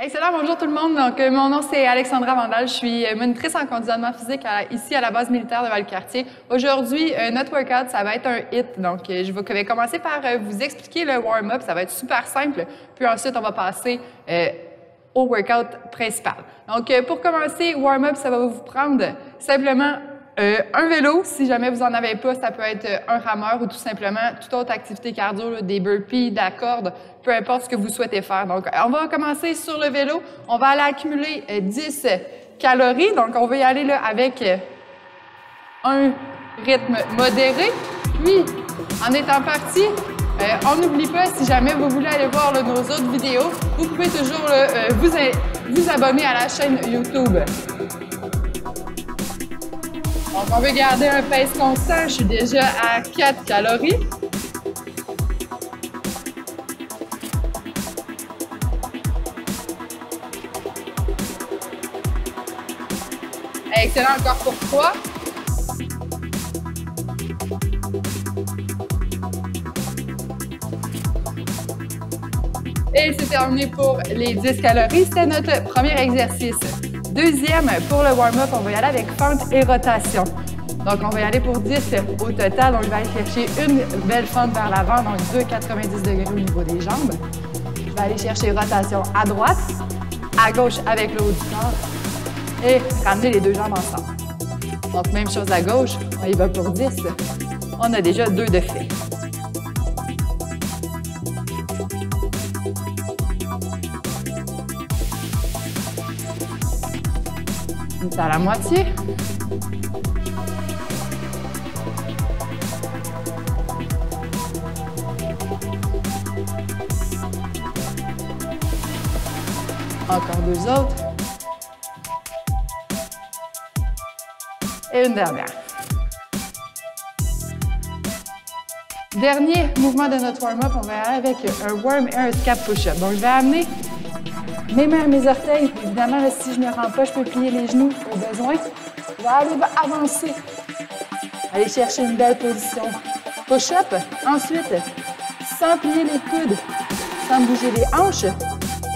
Excellent, bonjour tout le monde. Donc, mon nom c'est Alexandra Vandal. Je suis monitrice en conditionnement physique ici à la base militaire de Valcartier. Aujourd'hui, notre workout, ça va être un HIIT. Donc, je vais commencer par vous expliquer le warm-up. Ça va être super simple. Puis ensuite, on va passer au workout principal. Donc, pour commencer, warm-up, ça va vous prendre simplement un vélo. Si jamais vous n'en avez pas, ça peut être un rameur ou tout simplement toute autre activité cardio, là, des burpees, de la corde, peu importe ce que vous souhaitez faire. Donc, on va commencer sur le vélo. On va aller accumuler 10 calories. Donc, on va y aller là, avec un rythme modéré. Puis, en étant parti, on n'oublie pas, si jamais vous voulez aller voir là, nos autres vidéos, vous pouvez toujours vous abonner à la chaîne YouTube. Donc, on veut garder un pace constant. Je suis déjà à 4 calories. Excellent, encore pour 3. Et c'est terminé pour les 10 calories. C'était notre premier exercice. Deuxième, pour le warm-up, on va y aller avec fente et rotation. Donc, on va y aller pour 10 au total. Donc, je vais aller chercher une belle fente vers l'avant, donc 2,90 degrés au niveau des jambes. Je vais aller chercher rotation à droite, à gauche avec le haut du corps et ramener les deux jambes ensemble. Donc, même chose à gauche, on y va pour 10. On a déjà 2 de fait. C'est à la moitié. Encore 2 autres. Et une dernière. Dernier mouvement de notre warm-up, on va aller avec un worm air scap push-up. Donc, je vais amener mes mains à mes orteils. Évidemment, là, si je ne me rends pas, je peux plier les genoux au besoin. Je vais aller avancer. Aller chercher une belle position. Push-up. Ensuite, sans plier les coudes, sans bouger les hanches,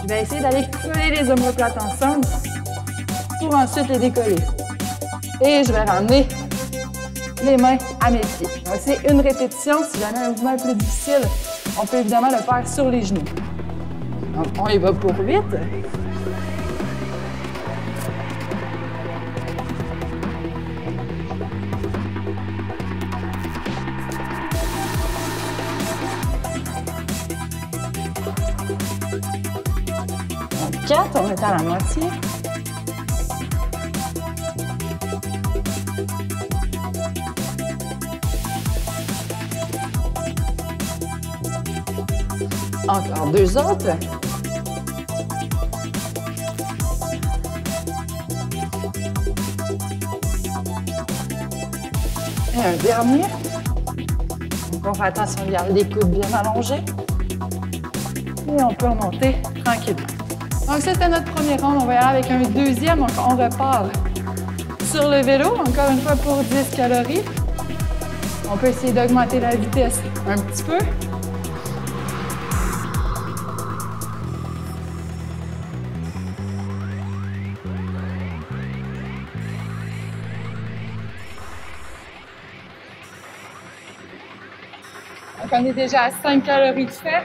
je vais essayer d'aller coller les omoplates ensemble pour ensuite les décoller. Et je vais ramener les mains à mes pieds. Donc, c'est une répétition. Si jamais un mouvement est plus difficile, on peut évidemment le faire sur les genoux. Donc, on y va pour 8. Donc, 4, on est à la moitié. Encore 2 autres. Et un dernier. Donc, on fait attention de garder les coudes bien allongés. Et on peut remonter tranquillement. Donc, c'était notre premier round. On va y aller avec un deuxième. Donc, on repart sur le vélo. Encore une fois pour 10 calories. On peut essayer d'augmenter la vitesse un petit peu. Donc, on est déjà à 5 calories de fait.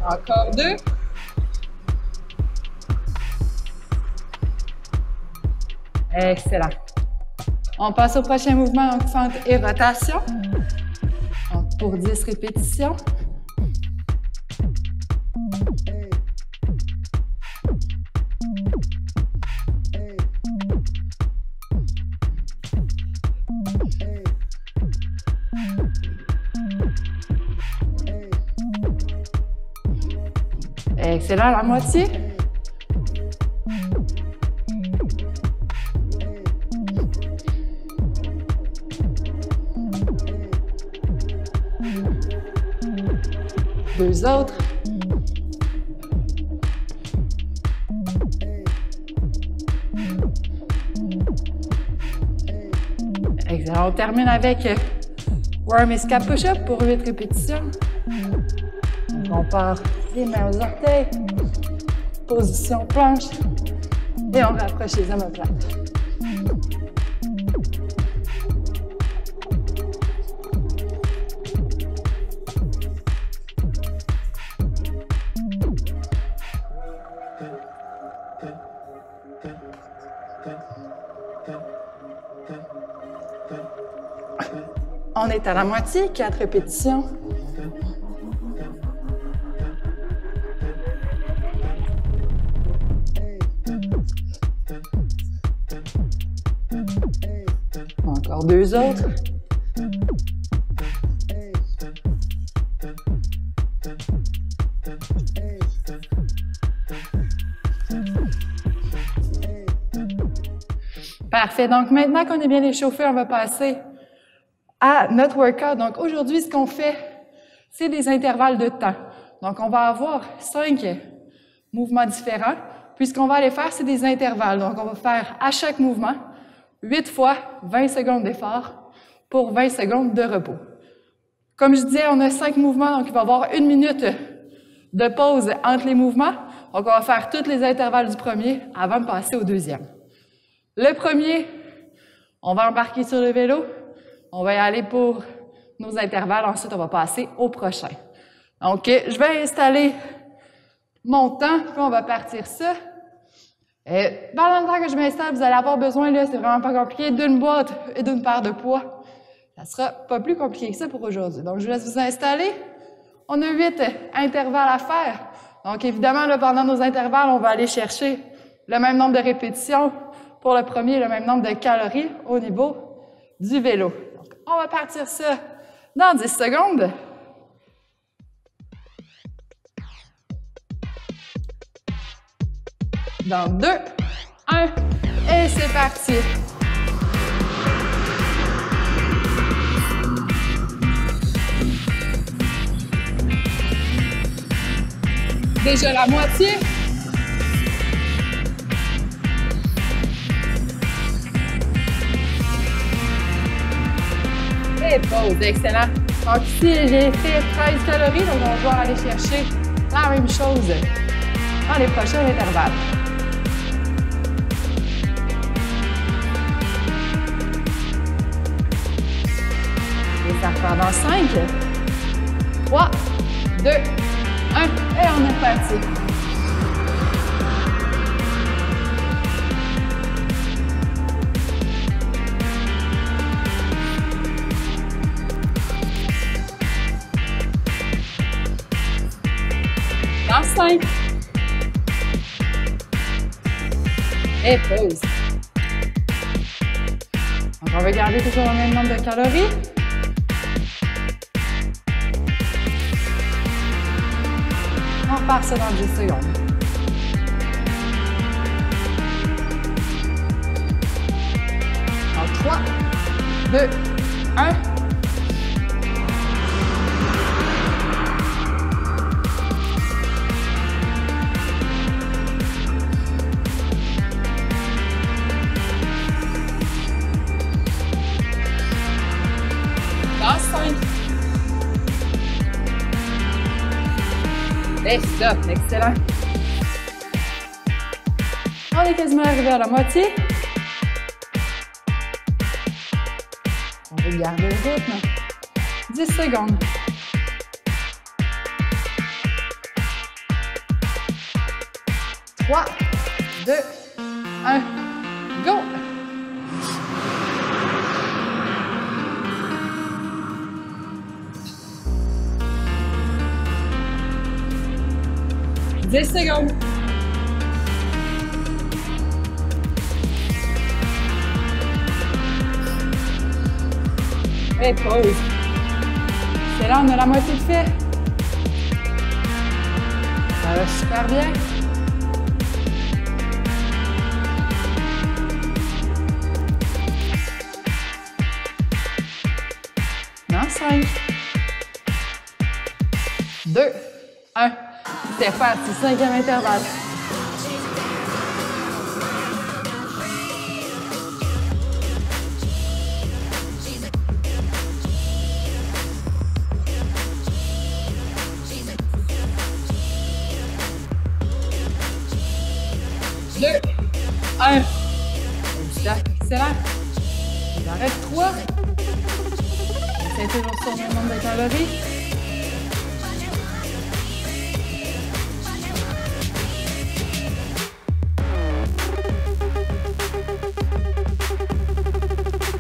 Encore 2. Excellent. On passe au prochain mouvement, donc fente et rotation. Donc, pour 10 répétitions. Excellent, la moitié. Deux autres. Excellent. On termine avec Worm et scap push-up pour 8 répétitions. Donc on part les mains aux orteils, position planche, et on rapproche les omoplates. On est à la moitié, 4 répétitions. Encore 2 autres. Parfait. Donc, maintenant qu'on est bien échauffé, on va passer à notre workout. Donc, aujourd'hui, ce qu'on fait, c'est des intervalles de temps. Donc, on va avoir 5 mouvements différents. Puis, ce qu'on va aller faire, c'est des intervalles. Donc, on va faire à chaque mouvement 8 fois 20 secondes d'effort pour 20 secondes de repos. Comme je disais, on a 5 mouvements, donc il va y avoir 1 minute de pause entre les mouvements. Donc, on va faire tous les intervalles du premier avant de passer au deuxième. Le premier, on va embarquer sur le vélo. On va y aller pour nos intervalles. Ensuite, on va passer au prochain. Donc, je vais installer mon temps, puis on va partir ça. Pendant le temps que je m'installe, vous allez avoir besoin, là, c'est vraiment pas compliqué, d'une boîte et d'une paire de poids. Ça sera pas plus compliqué que ça pour aujourd'hui. Donc, je vous laisse vous installer. On a 8 intervalles à faire. Donc, évidemment, là, pendant nos intervalles, on va aller chercher le même nombre de répétitions pour le premier, le même nombre de calories au niveau du vélo. Donc, on va partir ça dans 10 secondes. Dans 2, 1, et c'est parti. Déjà la moitié. Et pause, excellent. Donc ici, j'ai fait 13 calories, donc on va aller chercher la même chose dans les prochains intervalles. Et ça repart dans 5, 3, 2, 1, et on est parti. Dans 5. Et pause. Donc, on va garder toujours le même nombre de calories. On repart ça dans 10 secondes. En 3, 2, 1. Et stop, excellent. On est quasiment arrivé à la moitié. On va garder le rythme. 10 secondes. 3, 2, 1, go! Dix secondes. Et pause. C'est là, on a la moitié de fait. Ça va super bien. Dans 5, 2, 1. C'est parti, 5e intervalle. 2, 1. Excellent. J'arrête 3. C'est toujours sur le nombre de calories.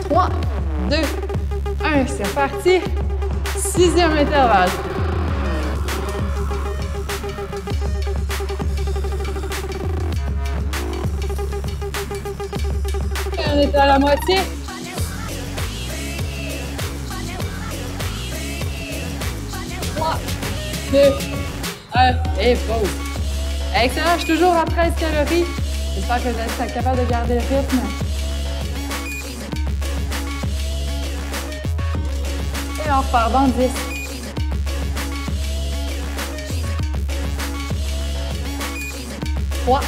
Trois, 2, 1. C'est reparti. 6e intervalle. Et on est à la moitié. 3, 2, 1 et pause. Excellent, je suis toujours à 13 calories. J'espère que vous êtes capable de garder le rythme. Et on repart dans 10. 3,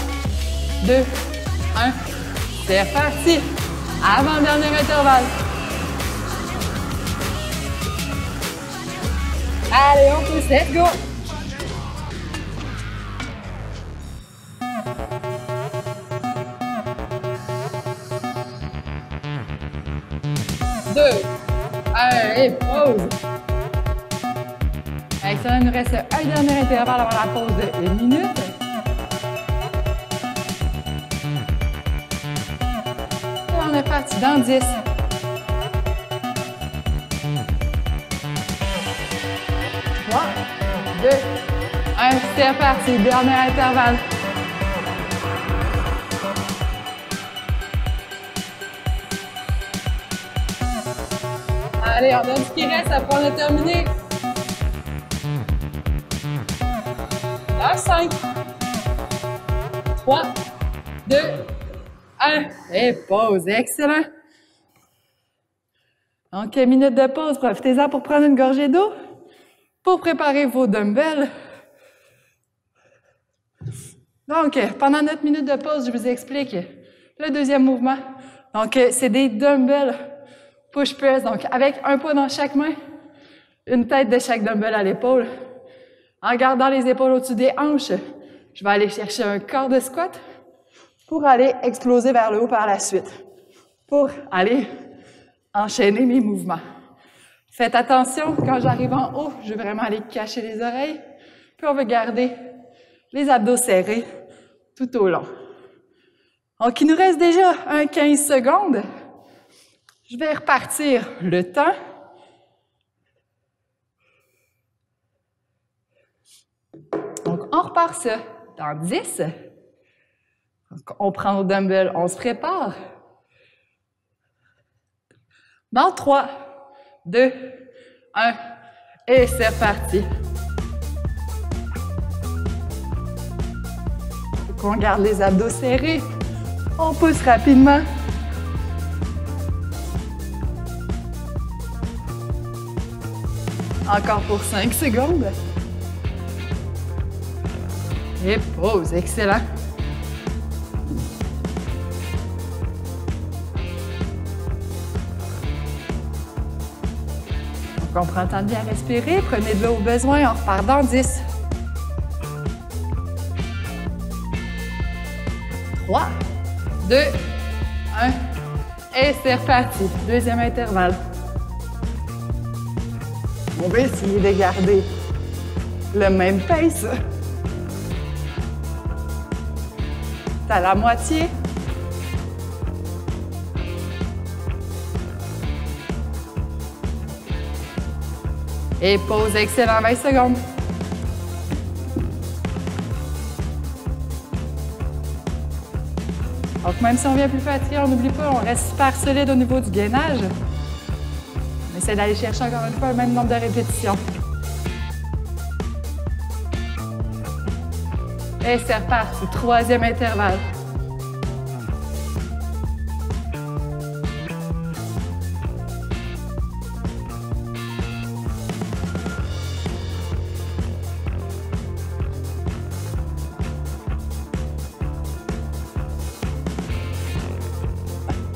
2, 1. C'est reparti. Avant-dernier intervalle. Allez, on pousse, let's go! Deux, un, et pause. Excellent, il nous reste un dernier intervalle avant la pause de 1 minute. Et on est parti dans 10. 3, 2, 1, c'est parti, dernier intervalle. Allez, on donne ce qui reste, après on a terminé. Dans 5, 3, 2, 1, et pause, excellent. Donc, minute de pause, profitez-en pour prendre une gorgée d'eau. Pour préparer vos dumbbells. Donc, pendant notre minute de pause, je vous explique le deuxième mouvement. Donc, c'est des dumbbells push-press. Donc, avec un poids dans chaque main, une tête de chaque dumbbell à l'épaule. En gardant les épaules au-dessus des hanches, je vais aller chercher un corps de squat pour aller exploser vers le haut par la suite. Pour aller enchaîner mes mouvements. Faites attention, quand j'arrive en haut, je vais vraiment aller cacher les oreilles. Puis on va garder les abdos serrés tout au long. Donc, il nous reste déjà 15 secondes. Je vais repartir le temps. Donc, on repart ça dans 10. Donc, on prend nos dumbbells, on se prépare. Dans 3, 2, 1, et c'est reparti. On garde les abdos serrés. On pousse rapidement. Encore pour 5 secondes. Et pause, excellent. Donc, on prend le temps de bien respirer. Prenez de l'eau au besoin. On repart dans 10. 3, 2, 1. Et c'est reparti. Deuxième intervalle. On va essayer de garder le même pace. C'est à la moitié. Et pause, excellent, 20 secondes. Donc, même si on vient plus fatigué, on n'oublie pas, on reste super solide au niveau du gainage. On essaie d'aller chercher encore une fois le même nombre de répétitions. Et c'est reparti, troisième intervalle.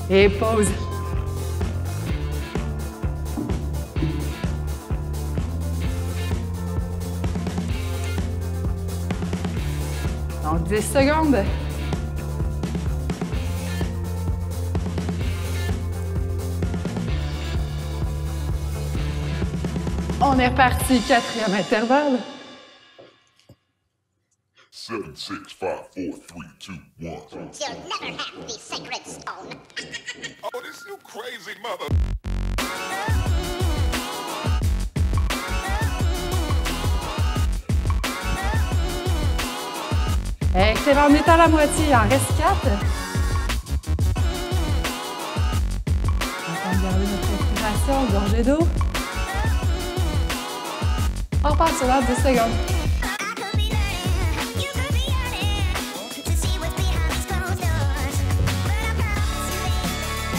Et pause. Donc 10 secondes. On est reparti, quatrième intervalle. 7, 6, 5, 4, 3, 2, 1. You'll never have the sacred stone. Oh, this you crazy mother. Excellent, on est à la moitié, il en reste 4. On va garder notre respiration, gorgée d'eau. On repart sur l'heure 10 secondes.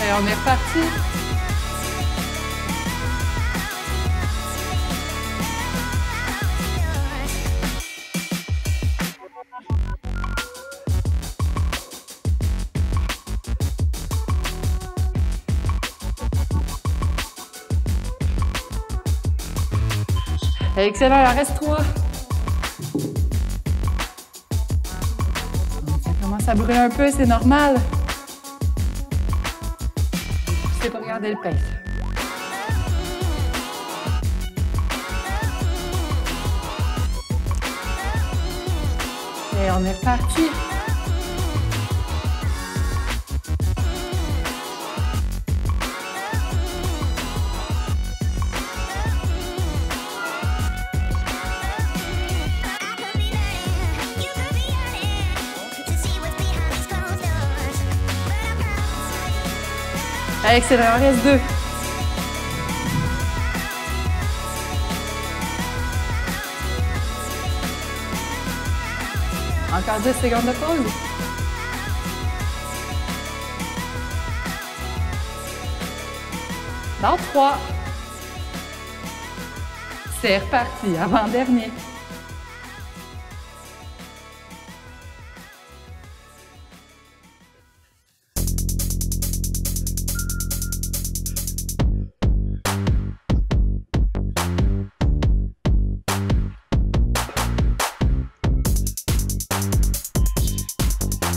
Et on est reparti. Excellent, il en reste 3. Ça commence à brûler un peu, c'est normal. C'est pour regarder le pace. Et on est reparti. Excellent, il en reste 2. Encore 10 secondes de pause. Dans 3. C'est reparti, avant-dernier.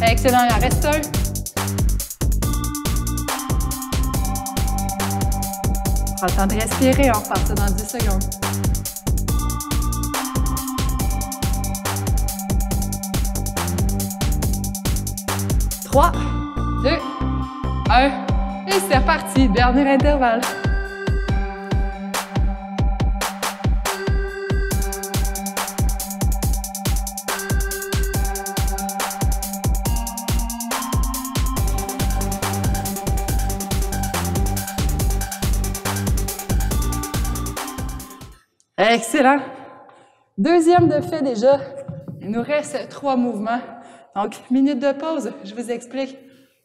Excellent, il en reste 1. Prends le temps de respirer, on repart ça dans 10 secondes. Trois, 2, 1. Et c'est reparti, dernier intervalle. Excellent. Deuxième de fait déjà. Il nous reste 3 mouvements. Donc, minute de pause, je vous explique.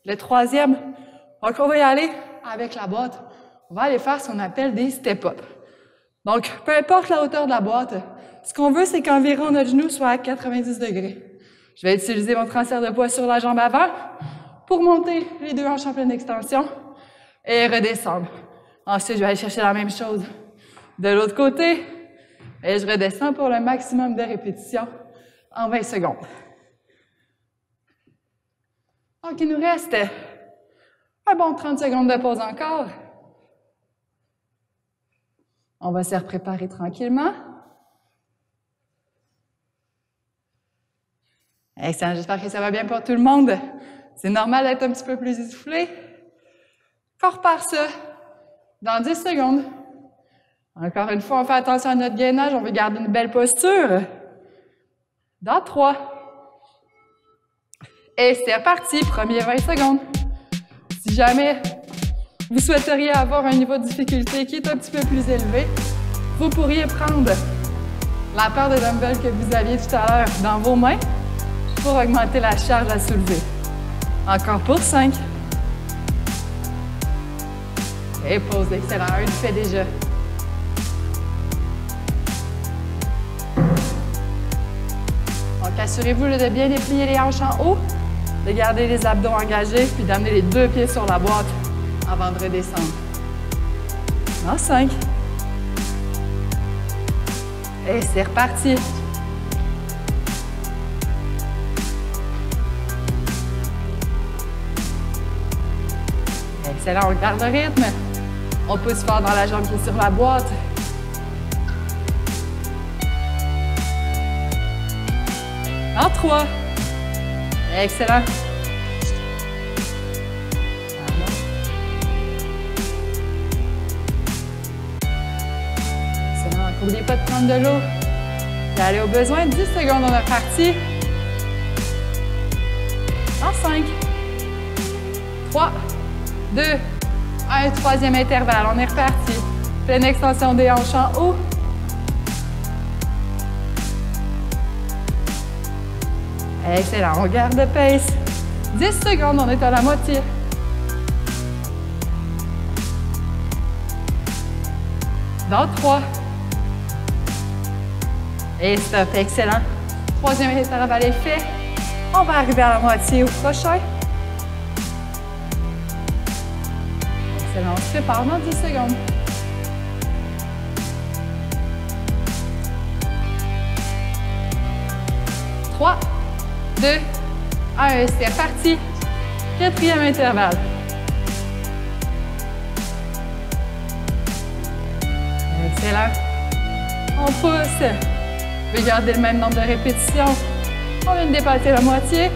Le troisième, donc on va y aller avec la boîte. On va aller faire ce qu'on appelle des step-up. Donc, peu importe la hauteur de la boîte, ce qu'on veut, c'est qu'environ notre genou soit à 90 degrés. Je vais utiliser mon transfert de poids sur la jambe avant pour monter les 2 hanches en pleine extension et redescendre. Ensuite, je vais aller chercher la même chose de l'autre côté. Et je redescends pour le maximum de répétitions en 20 secondes. Donc, il nous reste un bon 30 secondes de pause encore. On va se préparer tranquillement. Excellent, j'espère que ça va bien pour tout le monde. C'est normal d'être un petit peu plus essoufflé. On repart ça dans 10 secondes. Encore une fois, on fait attention à notre gainage, on veut garder une belle posture. Dans 3. Et c'est reparti, premier 20 secondes. Si jamais vous souhaiteriez avoir un niveau de difficulté qui est un petit peu plus élevé, vous pourriez prendre la paire de dumbbells que vous aviez tout à l'heure dans vos mains pour augmenter la charge à soulever. Encore pour 5. Et pause, excellent, un fait déjà. Donc, assurez-vous de bien déplier les hanches en haut, de garder les abdos engagés, puis d'amener les 2 pieds sur la boîte avant de redescendre. En 5. Et c'est reparti. Excellent, on garde le rythme. On pousse fort dans la jambe qui est sur la boîte. Dans 3. Excellent. Excellent. N'oubliez pas de prendre de l'eau. Et allez au besoin. 10 secondes, on est reparti. En 5. 3, 2, 1. Troisième intervalle. On est reparti. Pleine extension des hanches en haut. Excellent, on garde le pace. 10 secondes, on est à la moitié. Dans 3. Et stop, excellent. Troisième intervalle est fait. On va arriver à la moitié au prochain. Excellent, on se prépare dans 10 secondes. Trois, 2, 1, c'est reparti. Quatrième intervalle. Excellent. On pousse. Je vais garder le même nombre de répétitions. On vient de dépasser la moitié.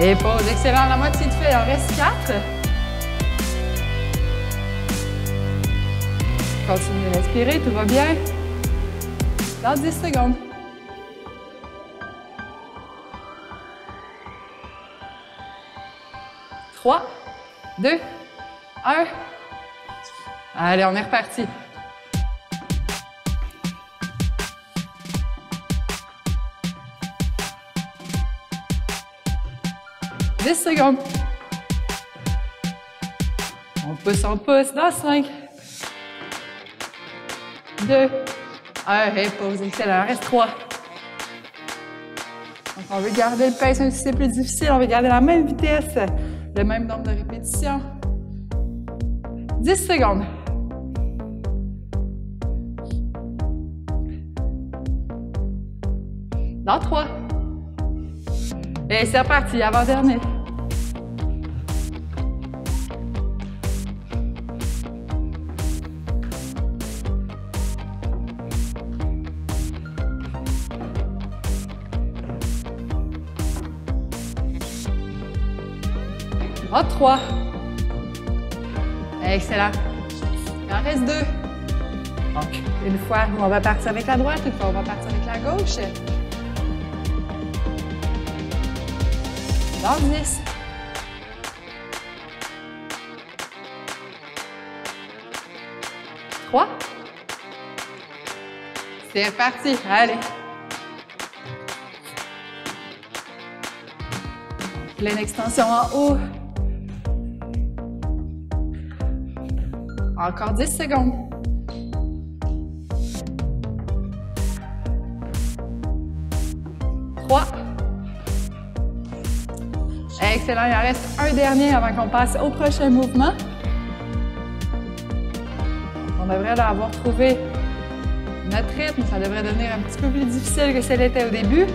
Et pause. Excellent. La moitié de fait. Il en reste 4. Continuez de respirer. Tout va bien. Dans 10 secondes. Trois, 2, 1. Allez, on est reparti. « 10 secondes. On pousse dans 5, 2, 1, et pause. Excellent. Reste 3. Donc, on veut garder le pace, même si c'est plus difficile. On veut garder la même vitesse, le même nombre de répétitions. 10 secondes. Dans 3. Et c'est reparti, avant-dernier. Dans 3. Excellent. Il en reste 2. Donc, une fois, on va partir avec la droite, une fois, on va partir avec la gauche. Dans 10. Trois. C'est reparti. Allez. Pleine extension en haut. Encore 10 secondes. 3. Excellent. Il en reste un dernier avant qu'on passe au prochain mouvement. On devrait avoir trouvé notre rythme. Ça devrait devenir un petit peu plus difficile que ce l'était au début.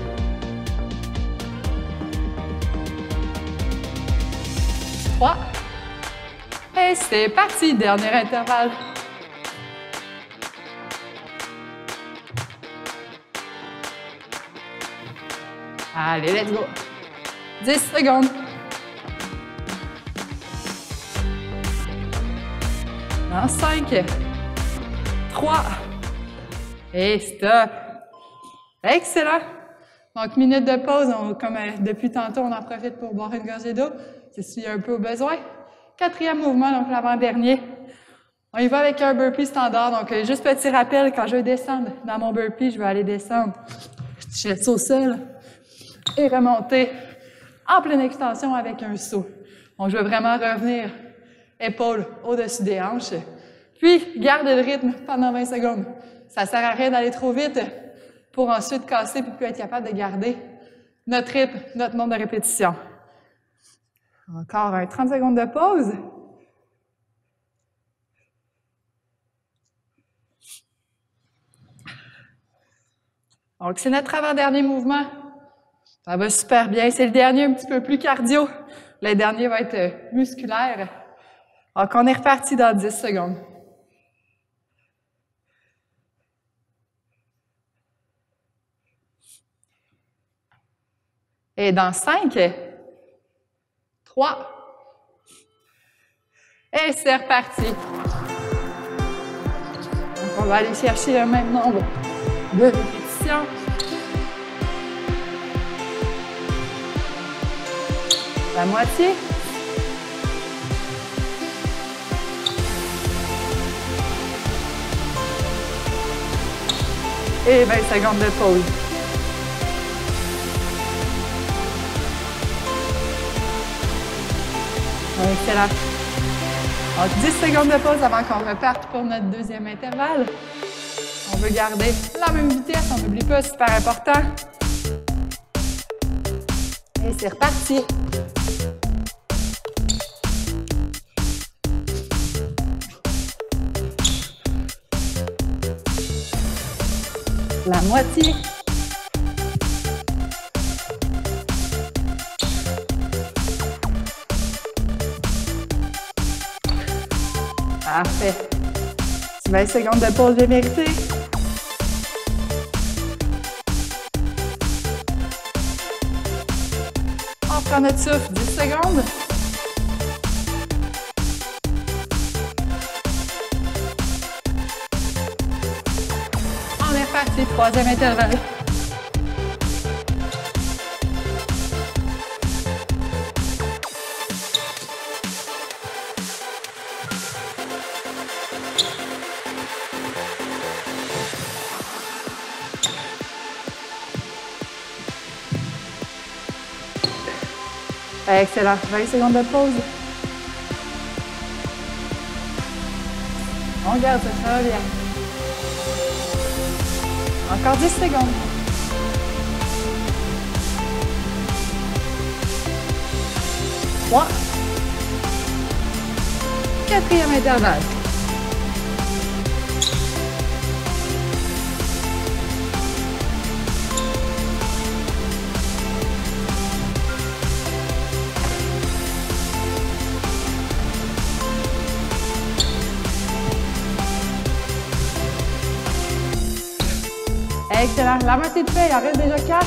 Trois. Et c'est parti. Dernier intervalle. Allez, let's go. 10 secondes. Dans 5, 3, et stop. Excellent. Donc, minute de pause. Comme depuis tantôt, on en profite pour boire une gorgée d'eau. C'est un peu au besoin. Quatrième mouvement, donc l'avant-dernier. On y va avec un burpee standard. Donc, juste petit rappel, quand je vais descendre dans mon burpee, je vais aller descendre. Je laisse au sol et remonter en pleine extension avec un saut. Donc, je vais vraiment revenir épaules au-dessus des hanches. Puis, gardez le rythme pendant 20 secondes. Ça sert à rien d'aller trop vite pour ensuite casser puis être capable de garder notre rythme, notre nombre de répétitions. Encore 30 secondes de pause. Donc, c'est notre avant-dernier mouvement. Ça va super bien. C'est le dernier un petit peu plus cardio. Le dernier va être musculaire. Donc, on est reparti dans 10 secondes. Et dans 5, 3, et c'est reparti. Donc, on va aller chercher le même nombre de répétitions. La moitié. Et 20 secondes de pause. Excellent. Donc, 10 secondes de pause avant qu'on reparte pour notre deuxième intervalle. On veut garder la même vitesse, on n'oublie pas, c'est super important. Et c'est reparti. La moitié. Parfait. 20 secondes de pause de vérité. On prend notre souffle, 10 secondes. On est reparti, troisième intervalle. Excellent. 20 secondes de pause. On garde ça, ça va bien. Encore 10 secondes. Trois. Quatrième intervalle. Excellent. La moitié de fait, il en reste déjà 4.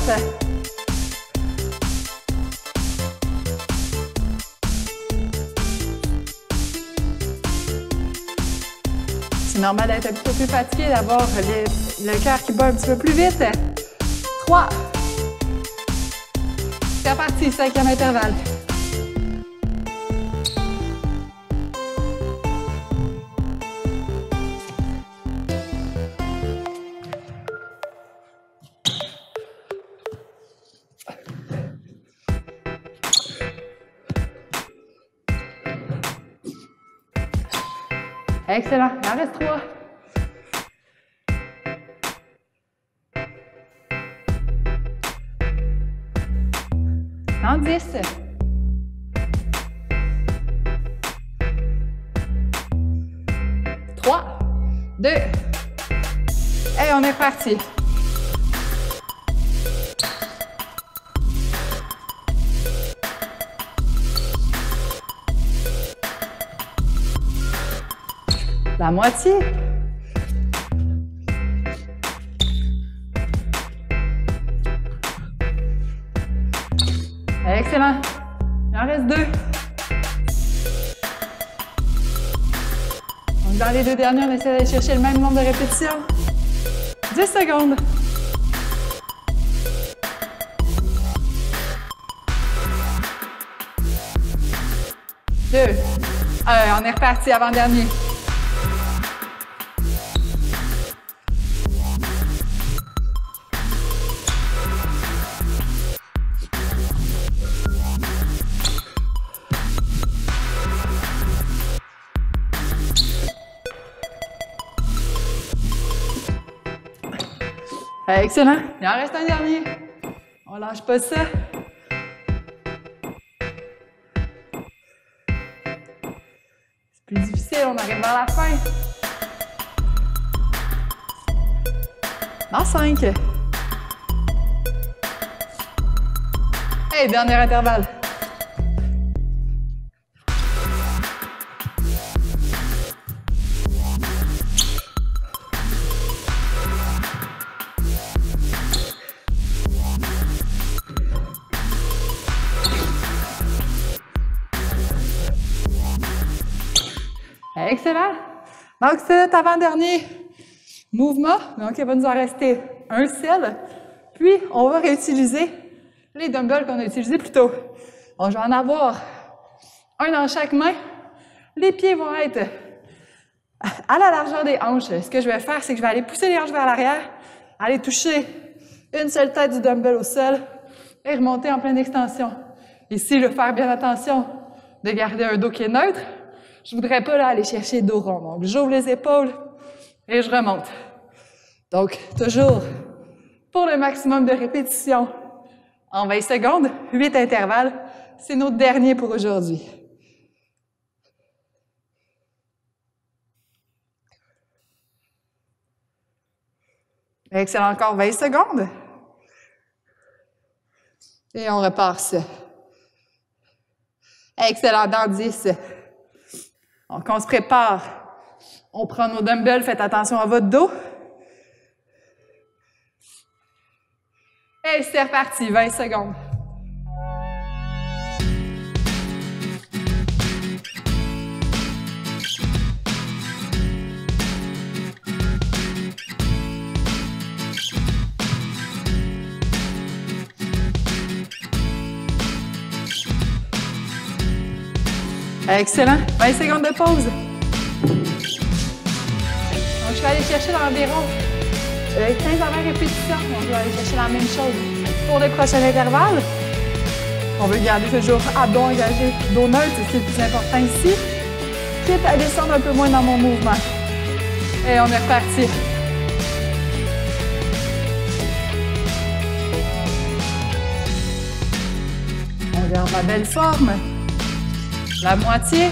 C'est normal d'être un petit peu plus fatigué, d'avoir le cœur qui bat un petit peu plus vite. 3. C'est reparti, 5e intervalle. Excellent. Il en reste 3. Dans 10. 3, 2. Et on est parti. La moitié. Excellent. Il en reste 2. Donc dans les 2 derniers, on essaie d'aller chercher le même nombre de répétitions. 10 secondes. 2. On est reparti avant-dernier. Excellent. Il en reste un dernier. On lâche pas ça. C'est plus difficile, on arrive vers la fin. Dans 5. Et dernier intervalle. Excellent. Donc, c'est notre avant-dernier mouvement. Donc, il va nous en rester un seul. Puis, on va réutiliser les dumbbells qu'on a utilisés plus tôt. Donc, je vais en avoir un dans chaque main. Les pieds vont être à la largeur des hanches. Ce que je vais faire, c'est que je vais aller pousser les hanches vers l'arrière, aller toucher une seule tête du dumbbell au sol et remonter en pleine extension. Ici, je vais faire bien attention de garder un dos qui est neutre. Je voudrais pas là aller chercher le dos rond. Donc, j'ouvre les épaules et je remonte. Donc, toujours pour le maximum de répétitions en 20 secondes, 8 intervalles. C'est notre dernier pour aujourd'hui. Excellent, encore 20 secondes. Et on repart ça. Excellent, dans 10. Donc, on se prépare. On prend nos dumbbells, faites attention à votre dos. Et c'est reparti, 20 secondes. Excellent. 20 secondes de pause. Donc, je vais aller chercher environ 15 à 20 répétitions. Donc, je vais aller chercher la même chose pour les prochains intervalles. On veut garder toujours abdos engagés, dos neutre, c'est le plus important ici. Quitte à descendre un peu moins dans mon mouvement. Et on est reparti. On garde la belle forme. La moitié.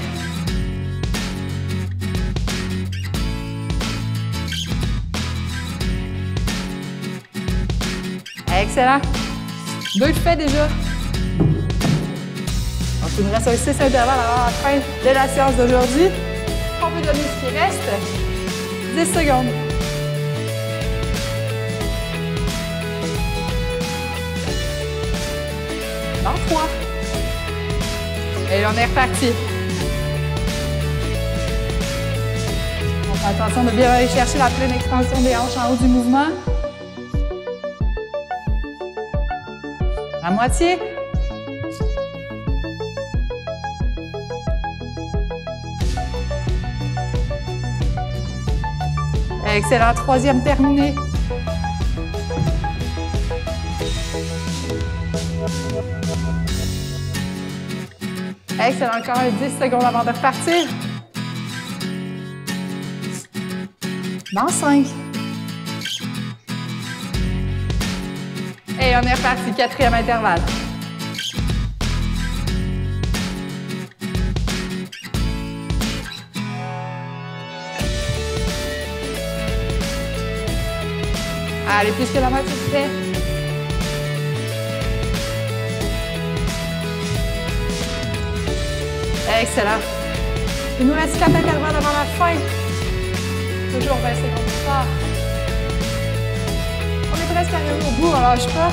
Excellent. 2 faits déjà. Donc, il nous reste 6 intervalles avant la fin de la séance d'aujourd'hui. On peut donner ce qui reste. 10 secondes. Dans 3. Et on est reparti. On fait attention de bien aller chercher la pleine extension des hanches en haut du mouvement. La moitié. Excellent. 3e terminé. Excellent. Encore 10 secondes avant de repartir. Dans 5. Et on est reparti. 4e intervalle. Allez, plus que la moitié de fait. Excellent. Il nous reste 4 intervalles avant la fin. Toujours 20 secondes plus tard. On est presque arrivé au bout, on lâche pas.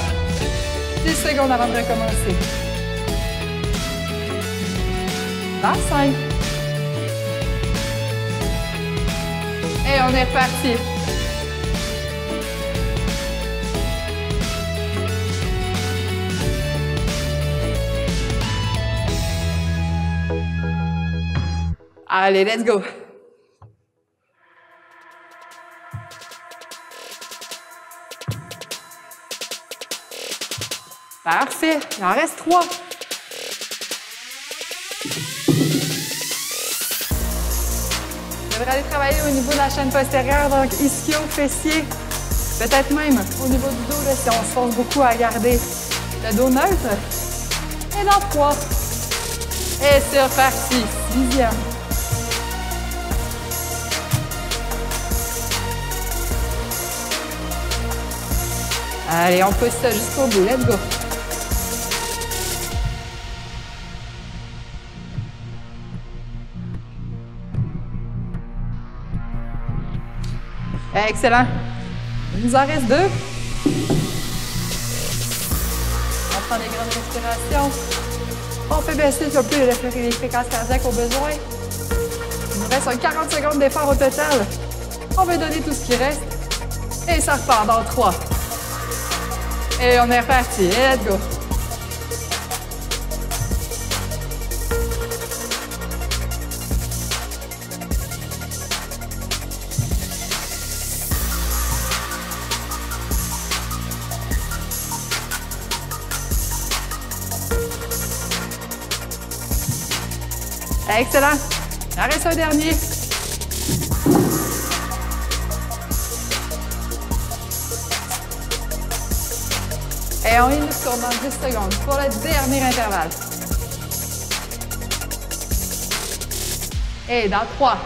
10 secondes avant de recommencer. Dans 5. Et on est reparti. Allez, let's go! Parfait. Il en reste 3. Je devrais aller travailler au niveau de la chaîne postérieure, donc ischio, fessier, peut-être même au niveau du dos, là, si on se force beaucoup à garder le dos neutre. Et dans 3. Et c'est reparti. 10e. Allez, on pousse ça jusqu'au bout. Let's go! Excellent. Il nous en reste 2. On prend des grandes respirations. On peut baisser un peu les fréquences cardiaques au besoin. nous reste un 40 secondes d'effort au total. On va donner tout ce qui reste. Et ça repart dans 3. Et on est reparti. Let's go. Excellent. Il en reste un dernier. Et on y retourne dans 10 secondes pour le dernier intervalle. Et dans 3.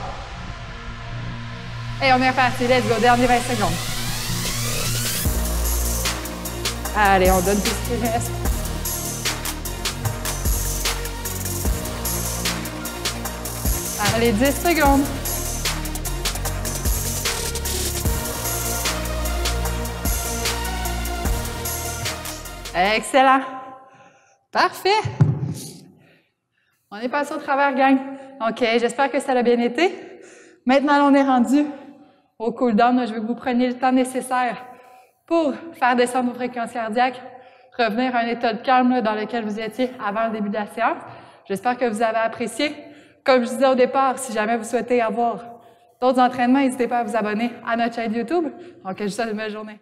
Et on est reparti. Let's go. Dernier 20 secondes. Allez, on donne tout ce qui reste. Allez, 10 secondes. Excellent. Parfait. On est passé au travers, gang. OK, j'espère que ça a bien été. Maintenant, on est rendu au cool-down. Je veux que vous preniez le temps nécessaire pour faire descendre vos fréquences cardiaques, revenir à un état de calme dans lequel vous étiez avant le début de la séance. J'espère que vous avez apprécié. Comme je disais au départ, si jamais vous souhaitez avoir d'autres entraînements, n'hésitez pas à vous abonner à notre chaîne YouTube. Donc, je vous souhaite une belle journée.